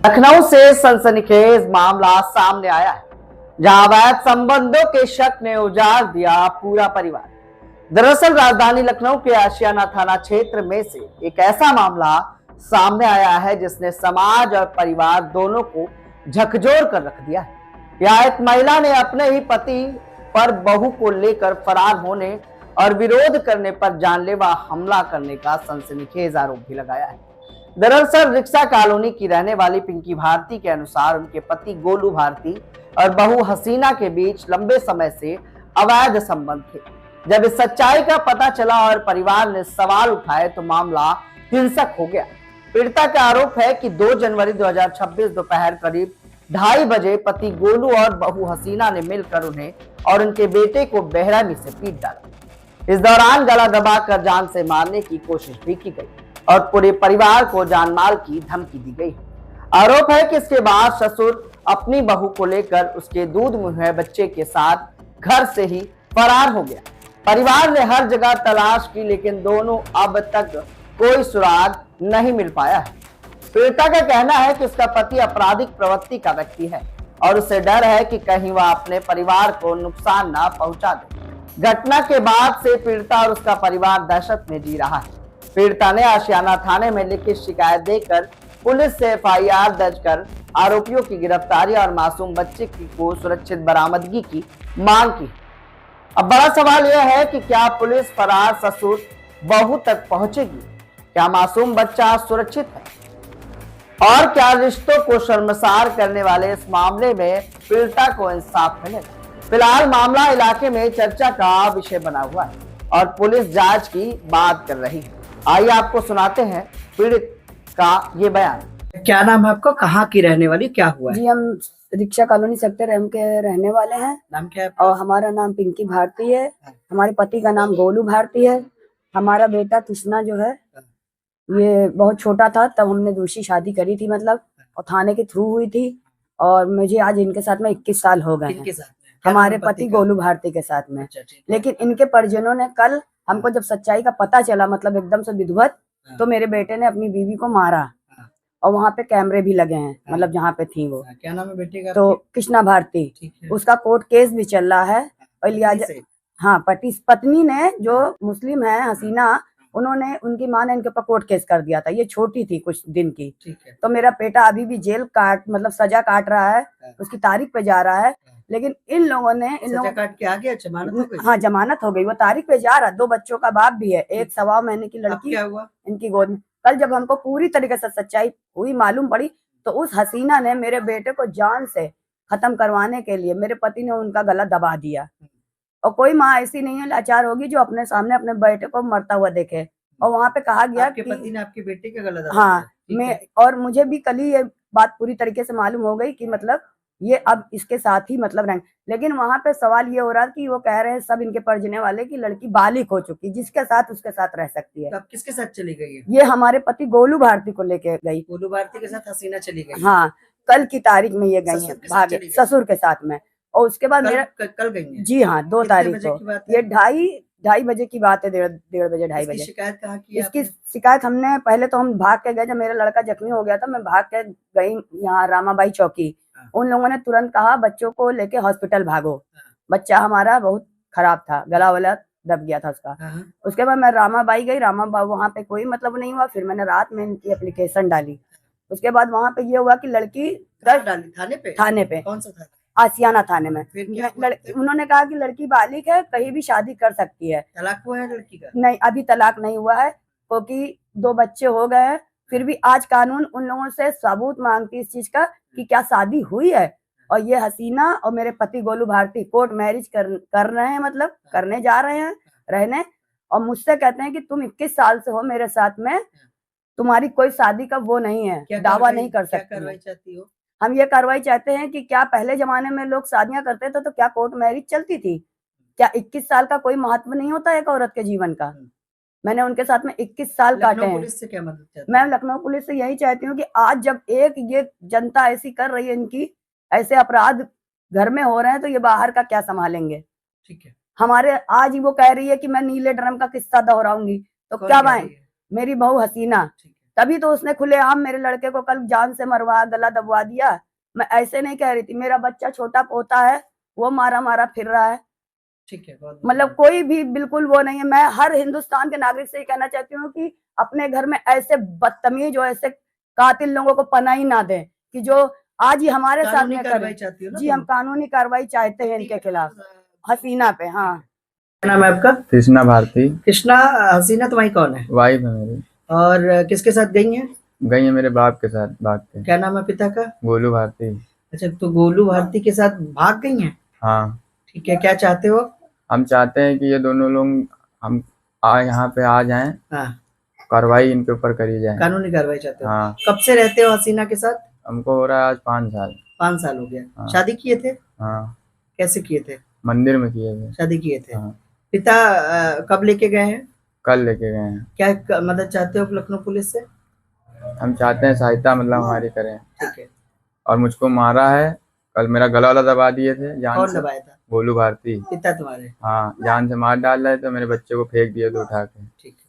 लखनऊ से सनसनीखेज मामला सामने आया है, जहां अवैध संबंधों के शक ने उजाड़ दिया पूरा परिवार। दरअसल राजधानी लखनऊ के आशियाना थाना क्षेत्र में से एक ऐसा मामला सामने आया है जिसने समाज और परिवार दोनों को झकझोर कर रख दिया है। यहाँ एक महिला ने अपने ही पति पर बहू को लेकर फरार होने और विरोध करने पर जानलेवा हमला करने का सनसनीखेज आरोप भी लगाया है। दरअसल रिक्शा कॉलोनी की रहने वाली पिंकी भारती के अनुसार उनके पति गोलू भारती और बहू हसीना के बीच लंबे समय से अवैध संबंध थे। जब इस सच्चाई का पता चला और परिवार ने सवाल उठाए तो मामला हिंसक हो गया। पीड़िता का आरोप है कि 2 जनवरी 2026 दोपहर करीब 2:30 बजे पति गोलू और बहू हसीना ने मिलकर उन्हें और उनके बेटे को बेरहमी से पीट डाला। इस दौरान गला दबाकर जान से मारने की कोशिश भी की गई और पूरे परिवार को जानमाल की धमकी दी गई। आरोप है कि इसके बाद ससुर अपनी बहू को लेकर उसके दूध मुहे बच्चे के साथ घर से ही फरार हो गया। परिवार ने हर जगह तलाश की लेकिन दोनों अब तक कोई सुराग नहीं मिल पाया है। पीड़िता का कहना है कि उसका पति आपराधिक प्रवृत्ति का व्यक्ति है और उसे डर है कि कहीं वह अपने परिवार को नुकसान न पहुंचा दे। घटना के बाद से पीड़िता और उसका परिवार दहशत में जी रहा है। पीड़िता ने आशियाना थाने में लिखित शिकायत देकर पुलिस से एफआईआर दर्ज कर आरोपियों की गिरफ्तारी और मासूम बच्चे को सुरक्षित बरामदगी की मांग की। अब बड़ा सवाल यह है कि क्या पुलिस फरार ससुर बहू तक पहुंचेगी? क्या मासूम बच्चा सुरक्षित है? और क्या रिश्तों को शर्मसार करने वाले इस मामले में पीड़िता को इंसाफ मिलेगा? फिलहाल मामला इलाके में चर्चा का विषय बना हुआ है और पुलिस जांच की बात कर रही है। आइए आपको सुनाते हैं पीड़ित का ये बयान। क्या नाम है आपको? कहाँ की रहने वाली? क्या हुआ है? जी, हम रिक्शा कॉलोनी सेक्टर एम के रहने वाले हैं। नाम क्या है आपका? और हमारा नाम पिंकी भारती है। हमारे पति का नाम गोलू भारती है। हमारा बेटा कृष्णा जो है ये बहुत छोटा था तब हमने दूसरी शादी करी थी, मतलब और थाने के थ्रू हुई थी। और मुझे आज इनके साथ में 21 साल हो गए हैं। हमारे पति गोलू भारती के साथ में। लेकिन इनके परिजनों ने कल हमको जब सच्चाई का पता चला, मतलब एकदम से विधिवत, तो मेरे बेटे ने अपनी बीवी को मारा और वहाँ पे कैमरे भी लगे हैं, मतलब जहाँ पे थी वो। क्या नाम है बेटे का? तो कृष्णा भारती। उसका कोर्ट केस भी चल रहा है और लिहाजा हाँ, पत्नी ने जो मुस्लिम है हसीना, उन्होंने उनकी माँ ने इनके ऊपर कोर्ट केस कर दिया था। ये छोटी थी कुछ दिन की। तो मेरा बेटा अभी भी जेल मतलब सजा काट रहा है, उसकी तारीख पे जा रहा है। लेकिन इन लोगों ने काट के आ गया, जमानत हो गई? हाँ, जमानत हो गई, वो तारीख पे जा रहा। 2 बच्चों का बाप भी है, एक 1.25 महीने की लड़की क्या हुआ इनकी गोद में। कल जब हमको पूरी तरीके से सच्चाई हुई मालूम पड़ी तो उस हसीना ने मेरे बेटे को जान से खत्म करवाने के लिए मेरे पति ने उनका गला दबा दिया। और कोई माँ ऐसी नहीं है लाचार होगी जो अपने सामने अपने बेटे को मरता हुआ देखे। और वहाँ पे कहा गया कि पति ने आपके बेटे का गला दबा हाँ, मैं और मुझे भी कल ही ये बात पूरी तरीके से मालूम हो गई कि मतलब ये अब इसके साथ ही मतलब रहेंगे। लेकिन वहां पे सवाल ये हो रहा कि वो कह रहे हैं सब इनके परिजने वाले कि लड़की बालिग हो चुकी, जिसके साथ उसके साथ रह सकती है। तो अब किसके साथ चली गई है? ये हमारे पति गोलू भारती को लेके गई। गोलू भारती के साथ हसीना चली गई? हाँ, कल की तारीख में ये गई है भागे ससुर के साथ में। और उसके बाद मेरा कल गई है? जी हाँ, 2 तारीख को। ये 2:30 बजे की बात है, 1:30 बजे 2:30 बजे। शिकायत कहाँ की? इसकी शिकायत हमने पहले तो हम भाग के गए, जब मेरा लड़का जख्मी हो गया था मैं भाग के गई यहाँ रामाबाई चौकी। उन लोगों ने तुरंत कहा बच्चों को लेके हॉस्पिटल भागो। बच्चा हमारा बहुत खराब था, गला वाला दब गया था उसका। उसके बाद मैं रामाबाई गई, रामाबाई वहाँ पे कोई मतलब नहीं हुआ। फिर मैंने रात में इनकी एप्लीकेशन डाली। उसके बाद वहाँ पे ये हुआ कि लड़की डाली थाने पे? कौन सा थाना? आशियाना थाने में। उन्होंने कहा कि लड़की बालिग है, कहीं भी शादी कर सकती है। तलाक हुआ है लड़की का? नहीं, अभी तलाक नहीं हुआ है क्योंकि 2 बच्चे हो गए हैं। फिर भी आज कानून उन लोगों से सबूत मांगती इस चीज का कि क्या शादी हुई है। और ये हसीना और मेरे पति गोलू भारती कोर्ट मैरिज कर रहे हैं, मतलब करने जा रहे हैं रहने। और मुझसे कहते हैं कि तुम 21 साल से हो मेरे साथ में, तुम्हारी कोई शादी का वो नहीं है, दावा नहीं कर सकती। क्या कार्रवाई चाहती हो? हम ये कार्रवाई चाहते हैं कि क्या पहले जमाने में लोग शादियां करते थे तो क्या कोर्ट मैरिज चलती थी? क्या 21 साल का कोई महत्व नहीं होता एक औरत के जीवन का? मैंने उनके साथ में 21 साल काटे हैं। पुलिस से क्या मदद चाहती? मैं लखनऊ पुलिस से यही चाहती हूँ कि आज जब एक ये जनता ऐसी कर रही है, इनकी ऐसे अपराध घर में हो रहे हैं, तो ये बाहर का क्या संभालेंगे? ठीक है। हमारे आज ही वो कह रही है कि मैं नीले ड्रम का किस्सा दोहराऊंगी, तो क्या भाई मेरी बहू हसीना तभी तो उसने खुलेआम मेरे लड़के को कल जान से मरवा गला दबवा दिया। मैं ऐसे नहीं कह रही थी, मेरा बच्चा छोटा पोता है, वो मारा मारा फिर रहा है। ठीक है, बहुत मतलब कोई भी बिल्कुल वो नहीं है। मैं हर हिंदुस्तान के नागरिक से ये कहना चाहती हूँ कि अपने घर में ऐसे बदतमीज और ऐसे कातिल लोगों को पनाह ही ना दें कि जो आज ही हमारे साथ कानूनी में कार्रवाई करें। चाहती हो ना जी, तुम? हम कानूनी कार्रवाई चाहते हैं इनके खिलाफ, हसीना पे। हाँ, क्या नाम है आपका? कृष्णा भारती कृष्णा। हसीना तुम्हारी कौन है वाइफ है मेरी। और किसके साथ गई हैं? गई है मेरे बाप के साथ भाग के। क्या नाम है पिता का? गोलू भारती। अच्छा, तो गोलू भारती के साथ भाग गई हैं? हाँ, ठीक है, क्या चाहते हो? हम चाहते हैं कि ये दोनों लोग हम यहाँ पे आ जाएं, हाँ, कार्रवाई इनके ऊपर करी जाए। कानूनी कार्रवाई चाहते हो? हाँ, कब से रहते हो हसीना के साथ? हमको हो रहा है आज 5 साल। 5 साल हो गया। हाँ। शादी किए थे? हाँ, कैसे किए थे? मंदिर में किए थे। शादी किए थे। हाँ, पिता कब लेके गए हैं? कल लेके गए हैं। क्या मदद चाहते हो लखनऊ पुलिस से? हम चाहते हैं सहायता मतलब हमारी करें। ठीक है। और मुझको मारा है, कल मेरा गला वाला दबा दिए थे जान कौन से। दबाया था? गोलू भारती। पिता तुम्हारे? हाँ, जान से मार डाल रहे तो मेरे बच्चे को फेंक दिए तो उठा के। ठीक है।